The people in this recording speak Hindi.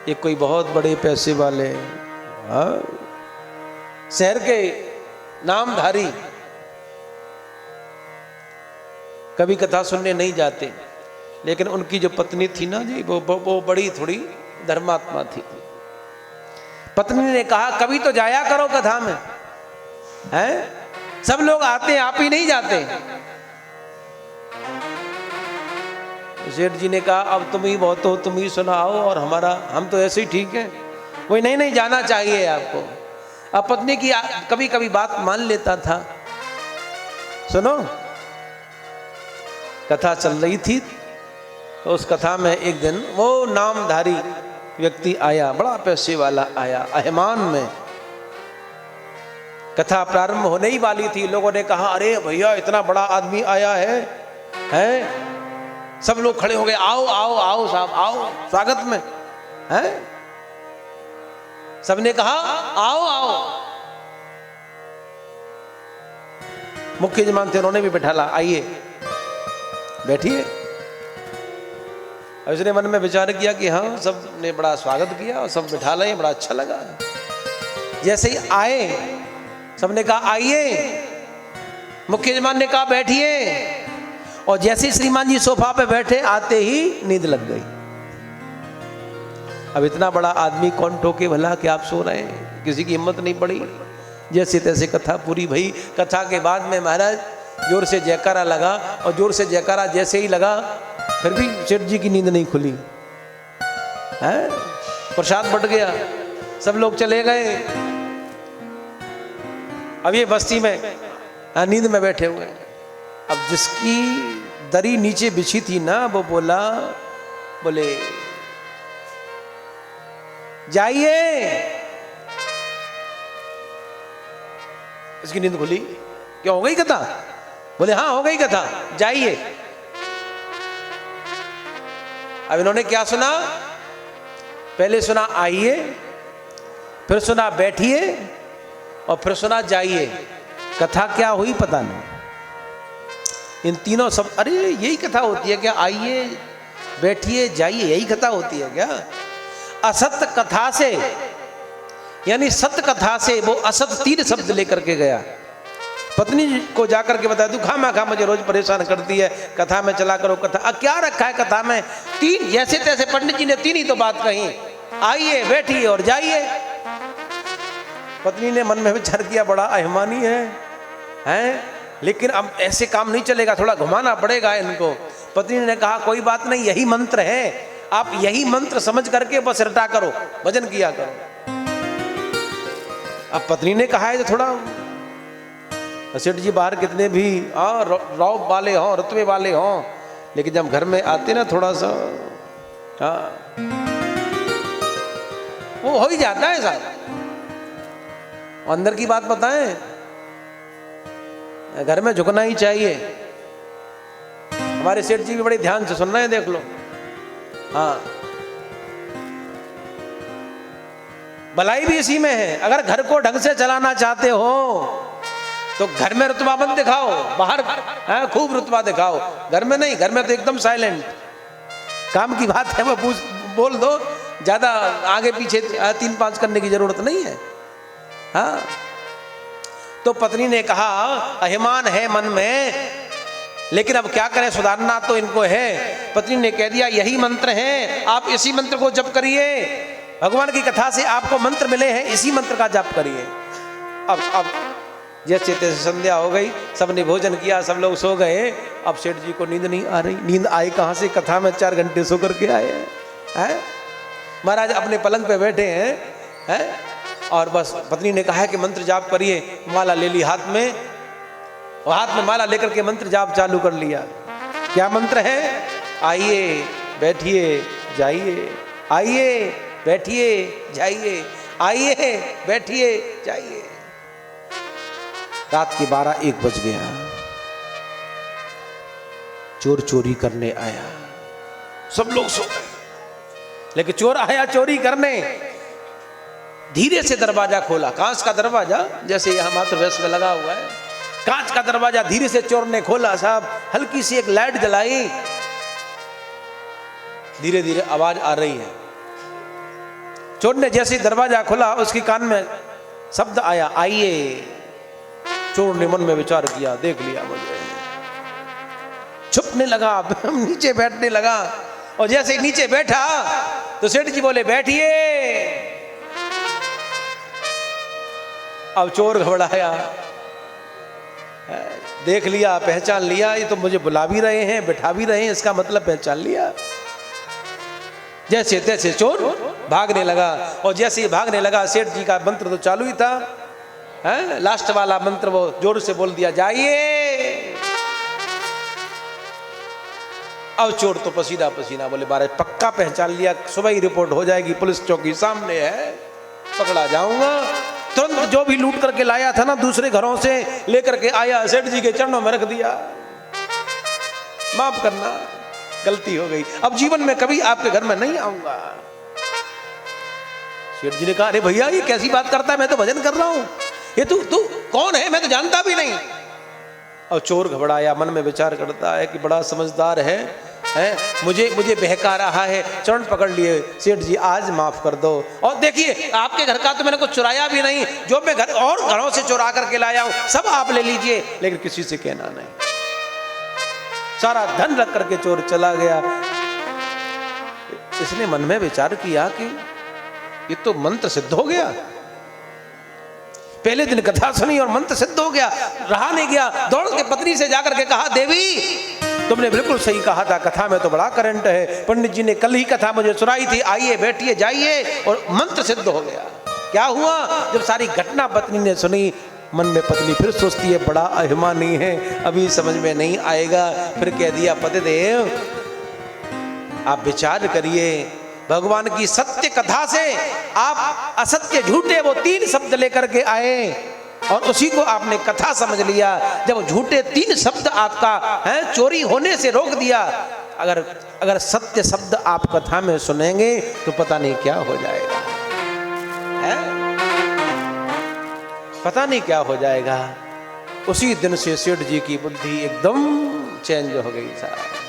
ये कोई बहुत बड़े पैसे वाले, हाँ, शहर के नामधारी, कभी कथा सुनने नहीं जाते, लेकिन उनकी जो पत्नी थी ना जी, वो बड़ी थोड़ी धर्मात्मा थी। पत्नी ने कहा कभी तो जाया करो कथा में, हैं? सब लोग आते हैं, आप ही नहीं जाते। सेठ जी ने कहा अब तुम ही बहुत हो, तुम ही सुनाओ, और हम तो ऐसे ही ठीक है। वही नहीं जाना चाहिए आपको। अब पत्नी की कभी कभी बात मान लेता था। सुनो, कथा चल रही थी, तो उस कथा में एक दिन वो नामधारी व्यक्ति आया, बड़ा पैसे वाला आया, अहमान में। कथा प्रारंभ होने ही वाली थी, लोगों ने कहा अरे भैया इतना बड़ा आदमी आया है, हैं? सब लोग खड़े हो गए, आओ आओ आओ साहब आओ, स्वागत में, हैं? सबने कहा आओ आओ। मुख्य यजमान थे, उन्होंने भी बैठाला, आइए बैठिए। उसने मन में विचार किया कि हाँ, सब ने बड़ा स्वागत किया और सब बिठा लाए, बड़ा अच्छा लगा। जैसे ही आए, सबने कहा आइए, मुख्य यजमान ने कहा बैठिए, और जैसे श्रीमान जी सोफा पे बैठे, आते ही नींद लग गई। अब इतना बड़ा आदमी कौन ठोके भला कि आप सो रहे हैं? किसी की हिम्मत नहीं पड़ी। जैसे तैसे कथा पूरी भई। कथा के बाद में महाराज जोर से जयकारा लगा, और जोर से जयकारा जैसे ही लगा, फिर भी सेठ जी की नींद नहीं खुली, हैं? प्रसाद बट गया, सब लोग चले गए। अब ये बस्ती में नींद में बैठे हुए। अब जिसकी दरी नीचे बिछी थी ना, वो बोले जाइए। इसकी नींद खुली। क्या हो गई कथा? बोले हाँ हो गई कथा, जाइए। अब इन्होंने क्या सुना? पहले सुना आइए, फिर सुना बैठिए, और फिर सुना जाइए। कथा क्या हुई पता नहीं। इन तीनों सब, अरे यही कथा होती है क्या? आइए बैठिए जाइए, यही कथा होती है क्या? असत्य कथा से, यानी सत्य कथा से वो असत 3 शब्द लेकर के गया। पत्नी को जाकर के बताया, तू खामा मुझे रोज परेशान करती है, कथा में चला करो कथा। अब क्या रखा है कथा में? 3, जैसे तैसे पंडित जी ने 3 ही तो बात कही, आइए बैठिए और जाइए। पत्नी ने मन में विचार किया, बड़ा अहिमानी हैं? लेकिन अब ऐसे काम नहीं चलेगा, थोड़ा घुमाना पड़ेगा इनको। पत्नी ने कहा कोई बात नहीं, यही मंत्र है, आप यही मंत्र समझ करके बस रटा करो, भजन किया करो। अब पत्नी ने कहा है तो थोड़ा, सेठ जी बाहर कितने भी रौब वाले हों, रुतबे वाले हों, लेकिन जब घर में आते ना थोड़ा सा वो हो ही जाता है साहब। अंदर की बात बताएं, घर में झुकना ही चाहिए। हमारे सेठ जी भी बड़े ध्यान से सुन रहे हैं, देख लो। हाँ, भलाई भी इसी में है। अगर घर को ढंग से चलाना चाहते हो तो घर में रुतबा मत दिखाओ, बाहर खूब रुतबा दिखाओ, घर में नहीं। घर में तो एकदम साइलेंट। काम की बात है वो बोल दो, ज्यादा आगे पीछे 3-5 करने की जरूरत नहीं है। हाँ, तो पत्नी ने कहा अभिमान है मन में, लेकिन अब क्या करें, सुधारना तो इनको है। पत्नी ने कह दिया यही मंत्र है, आप इसी मंत्र को जप करिए। भगवान की कथा से आपको मंत्र मिले हैं, इसी मंत्र का जप करिए। अब जैसे तैसे संध्या हो गई, सबने भोजन किया, सब लोग सो गए। अब सेठ जी को नींद नहीं आ रही। नींद आई कहाँ से? कथा में 4 घंटे सो करके आए हैं। महाराज अपने पलंग पे बैठे हैं, और बस पत्नी ने कहा कि मंत्र जाप करिए। माला ले ली हाथ में, और हाथ में माला लेकर के मंत्र जाप चालू कर लिया। क्या मंत्र है? आइए बैठिए जाइए, आइए बैठिए जाइए, आइए बैठिए जाइए। रात के 12-1 बज गया। चोर चोरी करने आया, सब लोग सो गए, लेकिन चोर आया चोरी करने। धीरे से दरवाजा खोला, कांच का दरवाजा, जैसे यहां मातृवैश्य में लगा हुआ है, कांच का दरवाजा धीरे से चोर ने खोला। साहब हल्की सी एक लाइट जलाई, धीरे धीरे आवाज आ रही है, चोर ने जैसे ही दरवाजा खुला, उसके कान में शब्द आया, आइए। चोर ने मन में विचार किया, देख लिया मुझे, छुपने लगा, नीचे बैठने लगा। और जैसे ही नीचे बैठा तो सेठ जी बोले, बैठिए। अब चोर घबराया, देख लिया, पहचान लिया, ये तो मुझे बुला भी रहे हैं, बैठा भी रहे हैं, इसका मतलब पहचान लिया। जैसे तैसे चोर भागने लगा। और जैसे ही भागने लगा, सेठ जी का मंत्र तो चालू ही था, लास्ट वाला मंत्र वो जोर से बोल दिया, जाइए। अब चोर तो पसीना पसीना, बोले बारे पक्का पहचान लिया, सुबह ही रिपोर्ट हो जाएगी, पुलिस चौकी सामने है, पकड़ा जाऊंगा। तुरंत जो भी लूट करके लाया था ना दूसरे घरों से, लेकर के आया, सेठ जी के चरणों में रख दिया, माफ करना, गलती हो गई, अब जीवन में कभी आपके घर में नहीं आऊंगा। सेठ जी ने कहा, अरे भैया ये कैसी बात करता है, मैं तो भजन कर रहा हूं, ये तू कौन है, मैं तो जानता भी नहीं। और चोर घबराया, मन में विचार करता है कि बड़ा समझदार है, मुझे बहका रहा है, चरण पकड़ लिए, सेठ जी आज माफ कर दो। और देखिए आपके घर का तो मैंने कुछ चुराया भी नहीं, जो मैं घर और घरों से चुरा करके लाया हूं सब आप ले लीजिए, लेकिन किसी से कहना नहीं। सारा धन रख करके चोर चला गया। इसने मन में विचार किया कि ये तो मंत्र सिद्ध हो गया, पहले दिन कथा सुनी और मंत्र सिद्ध हो गया, रहा नहीं गया, दौड़ के पत्नी से जाकर के कहा, देवी तुमने बिल्कुल सही कहा था, कथा में तो बड़ा करंट है, पंडित जी ने कल ही कथा मुझे सुनाई थी, आइए बैठिए जाइए, और मंत्र सिद्ध हो गया। क्या हुआ, जब सारी घटना पत्नी ने सुनी, मन में पत्नी फिर सोचती है बड़ा अभिमानी है, अभी समझ में नहीं आएगा, फिर कह दिया, पतिदेव आप विचार करिए, भगवान की सत्य कथा से आप असत्य झूठे वो 3 शब्द लेकर के आए और उसी को आपने कथा समझ लिया। जब झूठे 3 शब्द आपका है चोरी होने से रोक दिया, अगर सत्य शब्द आप कथा में सुनेंगे तो पता नहीं क्या हो जाएगा, है? पता नहीं क्या हो जाएगा। उसी दिन से सेठ जी की बुद्धि एकदम चेंज हो गई साहब।